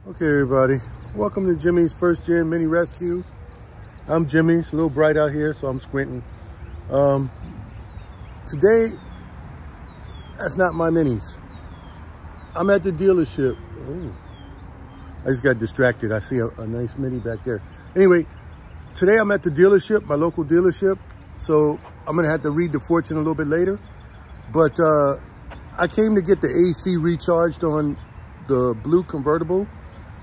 Okay, everybody, welcome to Jimmy's First Gen Mini Rescue. I'm Jimmy. It's a little bright out here, so I'm squinting. Today, that's not my minis. I'm at the dealership. Oh, I just got distracted. I see a nice mini back there. Anyway, today I'm at the dealership, my local dealership. So I'm gonna have to read the fortune a little bit later. But I came to get the AC recharged on the blue convertible.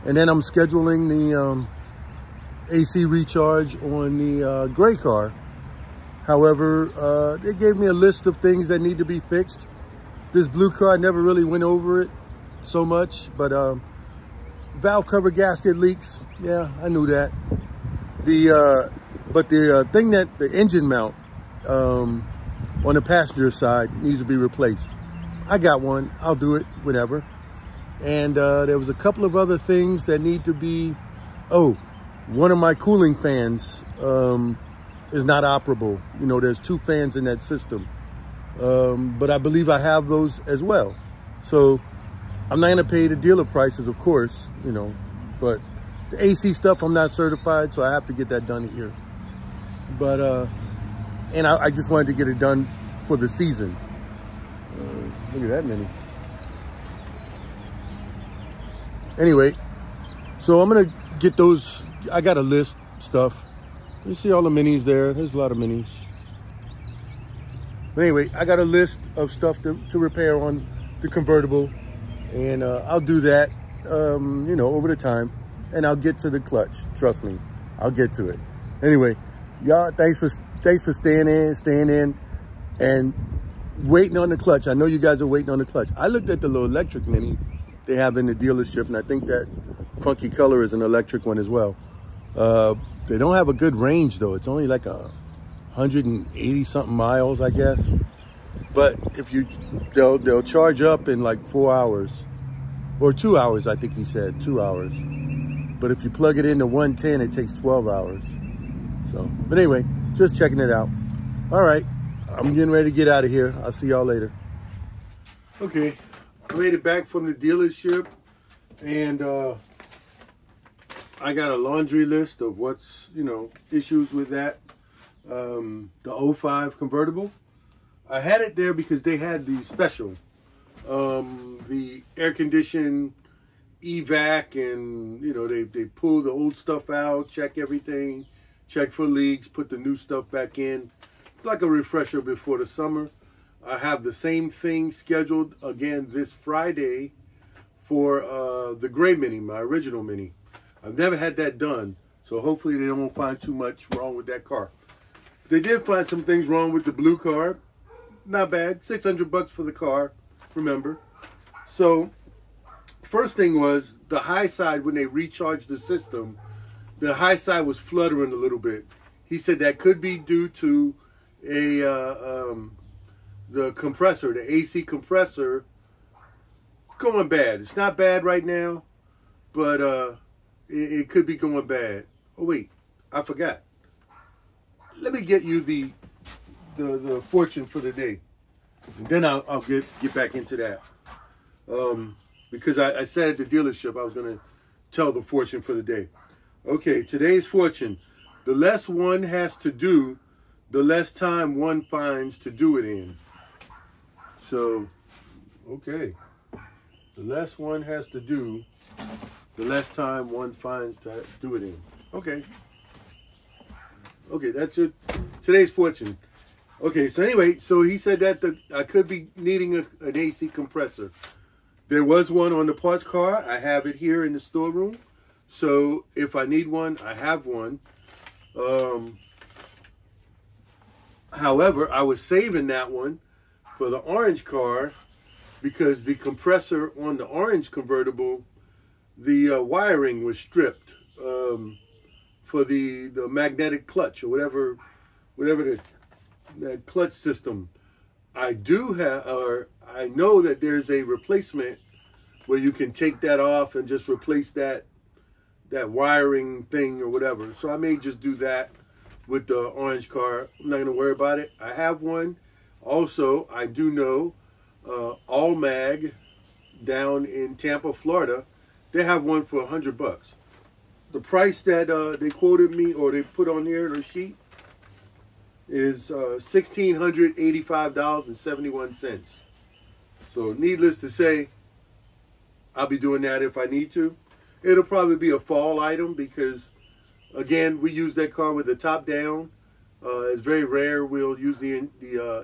And then I'm scheduling the AC recharge on the gray car. However, they gave me a list of things that need to be fixed. This blue car, I never really went over it so much, but valve cover gasket leaks. Yeah, I knew that. But the thing that the engine mount on the passenger side needs to be replaced. I got one. I'll do it whenever. And there was a couple of other things that need to be, one of my cooling fans is not operable. You know, there's two fans in that system. But I believe I have those as well. So I'm not gonna pay the dealer prices, of course, you know, but the AC stuff, I'm not certified, so I have to get that done here. But, and I just wanted to get it done for the season. Look at that mini. Anyway, so I'm gonna get those. I got a list stuff. You see all the minis there. There's a lot of minis. But anyway, I got a list of stuff to repair on the convertible, and I'll do that, you know, over the time, and I'll get to the clutch. Trust me, I'll get to it. Anyway, y'all, thanks for staying in, and waiting on the clutch. I know you guys are waiting on the clutch. I looked at the little electric mini they have in the dealership, and I think that funky color is an electric one as well. They don't have a good range though. It's only like 180 something miles, I guess. But if they'll charge up in like 4 hours or 2 hours. I think he said 2 hours. But if you plug it into 110, it takes 12 hours. So, but anyway, just checking it out. All right, I'm getting ready to get out of here. I'll see y'all later. Okay. I made it back from the dealership, and I got a laundry list of what's, you know, issues with that. The 05 convertible. I had it there because they had the special, the air conditioned evac, and you know, they pull the old stuff out, check everything, check for leaks, put the new stuff back in. It's like a refresher before the summer. I have the same thing scheduled again this Friday for the gray mini, my original mini. I've never had that done, so hopefully they don't find too much wrong with that car. They did find some things wrong with the blue car. Not bad, 600 bucks for the car, remember. So, first thing was the high side, when they recharged the system, the high side was fluttering a little bit. He said that could be due to the compressor, the AC compressor, going bad. It's not bad right now, but it could be going bad. Oh wait, I forgot. Let me get you the fortune for the day, and then I'll get back into that. Because I said at the dealership I was gonna tell the fortune for the day. Okay, today's fortune: the less one has to do, the less time one finds to do it in. So, okay, the less one has to do, the less time one finds to do it in. Okay. Okay, that's it. Today's fortune. Okay, so anyway, so he said that I could be needing an AC compressor. There was one on the parts car. I have it here in the storeroom. So if I need one, I have one. However, I was saving that one for the orange car because the compressor on the orange convertible, the wiring was stripped for the magnetic clutch or whatever the clutch system. I do have, or I know that there's a replacement where you can take that off and just replace that wiring thing or whatever. So I may just do that with the orange car. I'm not going to worry about it. I have one. Also, I do know All Mag down in Tampa, Florida, they have one for $100. The price that they quoted me, or they put on here in the sheet, is $1,685.71. So needless to say, I'll be doing that if I need to. It'll probably be a fall item because, again, we use that car with the top down. It's very rare we'll use the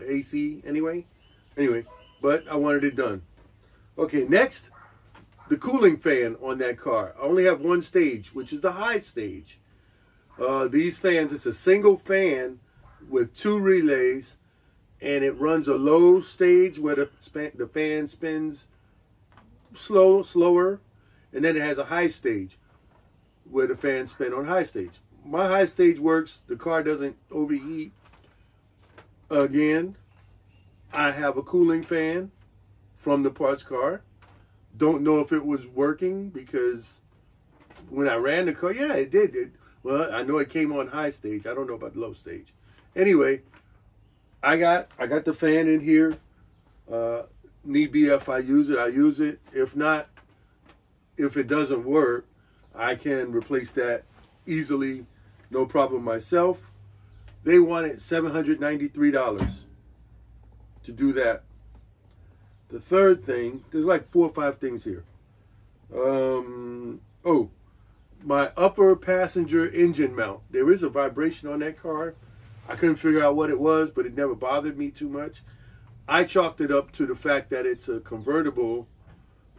AC anyway. But I wanted it done. Okay, next, the cooling fan on that car. I only have one stage, which is the high stage. These fans, it's a single fan with 2 relays, and it runs a low stage where the fan spins slower, and then it has a high stage where the fans spin on high stage. My high stage works. The car doesn't overheat. Again, I have a cooling fan from the parts car. Don't know if it was working because when I ran the car, yeah, it did. Well, I know it came on high stage. I don't know about low stage. Anyway, I got the fan in here. Need be if I use it, I use it. If not, if it doesn't work, I can replace that easily, no problem myself. They wanted $793 to do that. The third thing, there's like 4 or 5 things here. Oh, my upper passenger engine mount. There is a vibration on that car. I couldn't figure out what it was, but it never bothered me too much. I chalked it up to the fact that it's a convertible,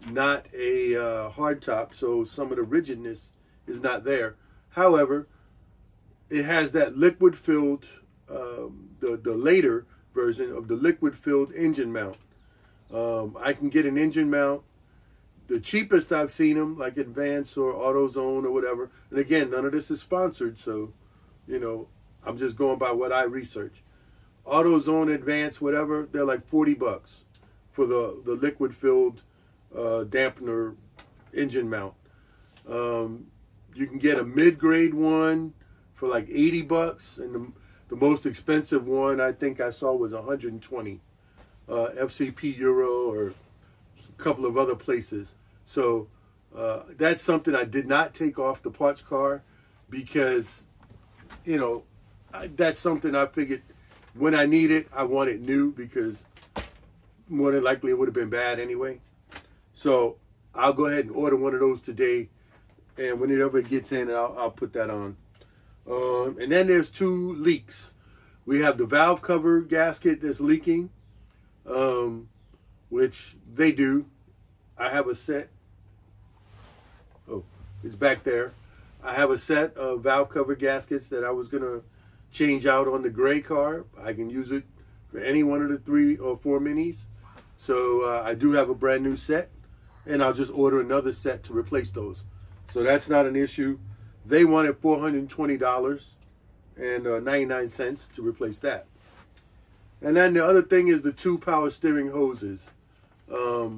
not a hardtop, so some of the rigidness is not there. However, it has that liquid-filled, the later version of the liquid-filled engine mount. I can get an engine mount. The cheapest I've seen them, like Advance or AutoZone or whatever. And again, none of this is sponsored, so, you know, I'm just going by what I research. AutoZone, Advance, whatever, they're like $40 for the liquid-filled dampener engine mount. You can get a mid-grade one for like $80, and the most expensive one I think I saw was $120. FCP Euro or a couple of other places. So that's something I did not take off the parts car because, you know, that's something I figured when I need it, I want it new because more than likely it would have been bad anyway. So I'll go ahead and order one of those today, and whenever it gets in, I'll put that on. And then there's 2 leaks. We have the valve cover gasket that's leaking, which they do. I have a set. Oh, it's back there. I have a set of valve cover gaskets that I was going to change out on the gray car. I can use it for any one of the 3 or 4 minis. So I do have a brand new set, and I'll just order another set to replace those. So that's not an issue. They wanted $420.99 to replace that. And then the other thing is the 2 power steering hoses. I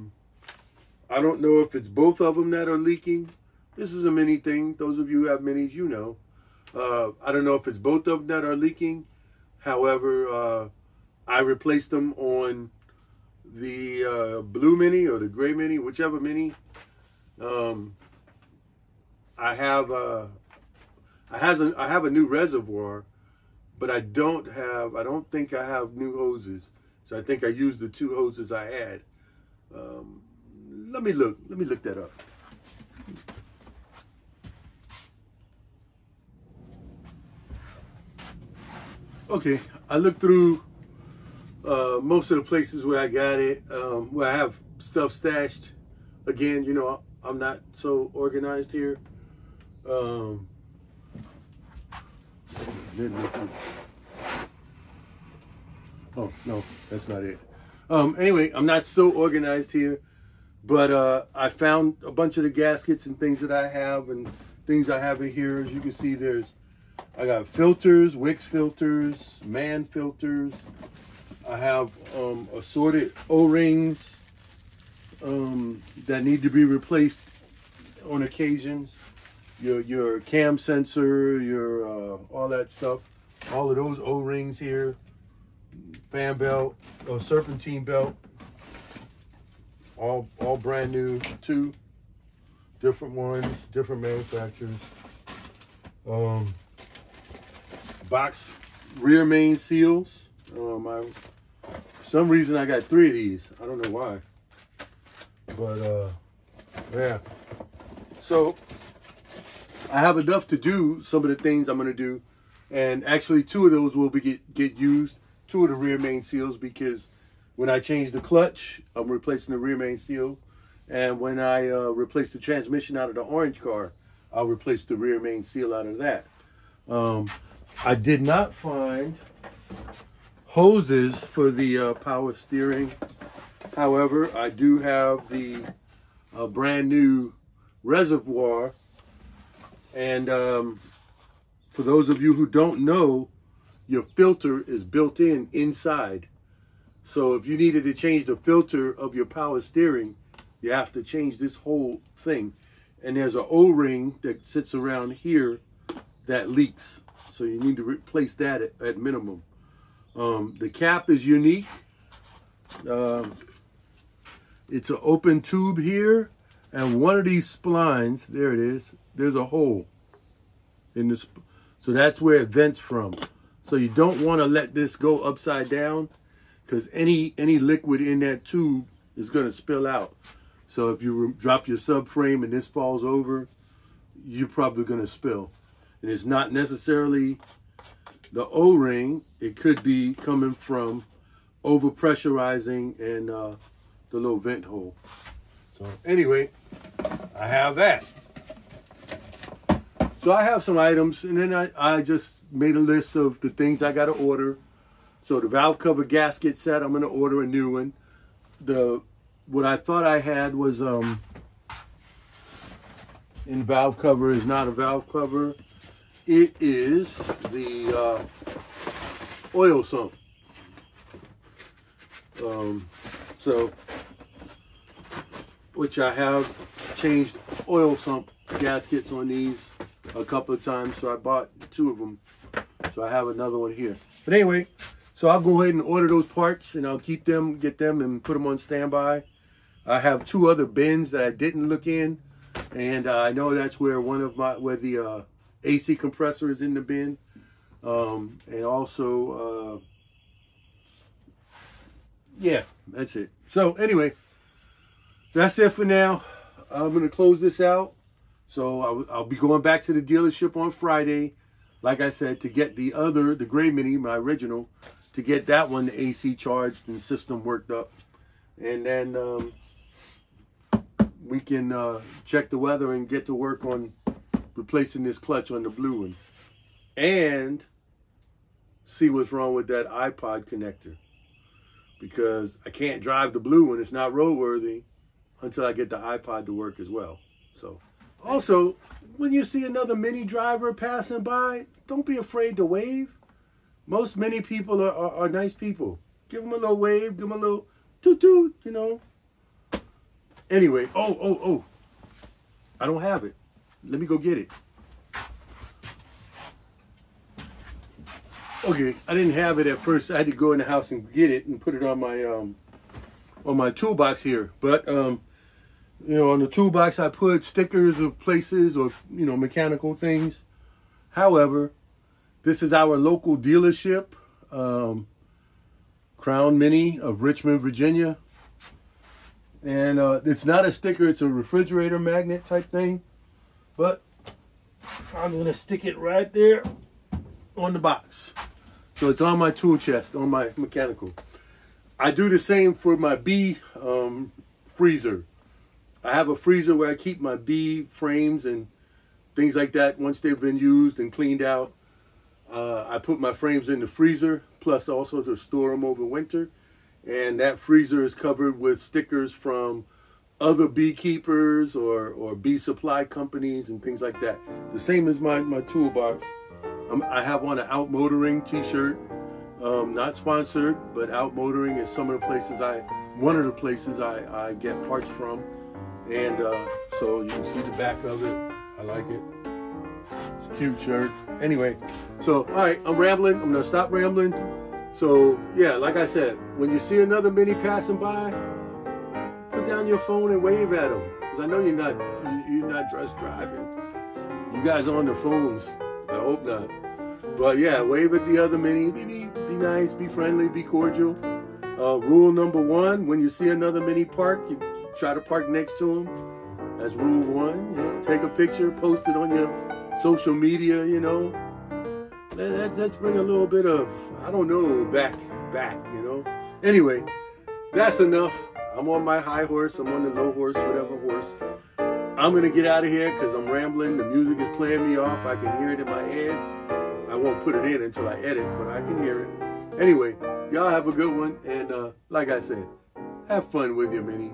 don't know if it's both of them that are leaking. This is a mini thing. Those of you who have minis, you know. I don't know if it's both of them that are leaking. However, I replaced them on the blue mini or the gray mini, whichever mini. I have a new reservoir, but I don't think I have new hoses. So I think I used the 2 hoses I had. Let me look that up. Okay, I looked through most of the places where I got it, where I have stuff stashed. Again, you know, I'm not so organized here. Oh, no, that's not it. Anyway, I'm not so organized here, but I found a bunch of the gaskets and things that I have and things I have in here. As you can see, I got filters, Wix filters, man filters. I have assorted O-rings that need to be replaced on occasions. Your cam sensor, your all that stuff. All of those O-rings here. Fan belt, serpentine belt. All brand new too. different ones, different manufacturers. Box rear main seals. For some reason I got 3 of these. I don't know why. But yeah. So I have enough to do some of the things I'm gonna do. And actually 2 of those will get used, 2 of the rear main seals, because when I change the clutch, I'm replacing the rear main seal. And when I replace the transmission out of the orange car, I'll replace the rear main seal out of that. I did not find hoses for the power steering. However, I do have the brand new reservoir. And for those of you who don't know, your filter is built inside. So if you needed to change the filter of your power steering, you have to change this whole thing. And there's an O-ring that sits around here that leaks. So you need to replace that at minimum. The cap is unique. It's an open tube here. And one of these splines, there it is, there's a hole in this. So that's where it vents from. So you don't want to let this go upside down, because any liquid in that tube is going to spill out. So if you drop your subframe and this falls over, you're probably going to spill. And it's not necessarily the O-ring. It could be coming from overpressurizing and the little vent hole. So anyway, I have that. So I have some items, and then I just made a list of the things I got to order. So the valve cover gasket set, I'm going to order a new one. What I thought I had was in valve cover is not a valve cover. It is the oil sump. Which I have changed oil sump gaskets on these a couple of times, so I bought 2 of them. So I have another one here. But anyway, so I'll go ahead and order those parts, and I'll keep them, get them, and put them on standby. I have 2 other bins that I didn't look in, and I know that's where where the AC compressor is in the bin, and also yeah, that's it. So anyway, that's it for now. I'm gonna close this out. So I'll be going back to the dealership on Friday, like I said, to get the gray Mini, my original, to get that one, the AC charged and system worked up. And then we can check the weather and get to work on replacing this clutch on the blue one. And see what's wrong with that iPod connector. Because I can't drive the blue one, it's not roadworthy, until I get the iPod to work as well. So, also, when you see another Mini driver passing by, don't be afraid to wave. Most Mini people are nice people. Give them a little wave, give them a little toot toot, you know. Anyway, oh, I don't have it. Let me go get it. Okay, I didn't have it at first. I had to go in the house and get it and put it on my toolbox here. But you know, on the toolbox I put stickers of places or, you know, mechanical things. However, this is our local dealership, Crown Mini of Richmond, Virginia. And it's not a sticker, it's a refrigerator magnet type thing. But I'm going to stick it right there on the box. So it's on my tool chest, on my mechanical. I do the same for my B freezer. I have a freezer where I keep my B frames and things like that once they've been used and cleaned out. I put my frames in the freezer, plus also to store them over winter. And that freezer is covered with stickers from other beekeepers or bee supply companies and things like that. The same as my toolbox. I have on an Out Motoring t-shirt. Not sponsored, but Out Motoring is one of the places I get parts from. And so you can see the back of it. I like it. It's a cute shirt. Anyway, so all right, I'm rambling. I'm gonna stop rambling. So yeah, like I said, when you see another Mini passing by, put down your phone and wave at them, because I know you're you're not just driving. You guys are on the phones. I hope not. But yeah, wave at the other Mini. Be nice, be friendly, be cordial. Rule number 1, when you see another Mini park, you try to park next to them. That's rule 1. You know, take a picture, post it on your social media, you know. Let's bring a little bit of, I don't know, back, you know. Anyway, that's enough. I'm on my high horse. I'm on the low horse, whatever horse. I'm going to get out of here because I'm rambling. The music is playing me off. I can hear it in my head. I won't put it in until I edit, but I can hear it. Anyway, y'all have a good one. And like I said, have fun with your Minis.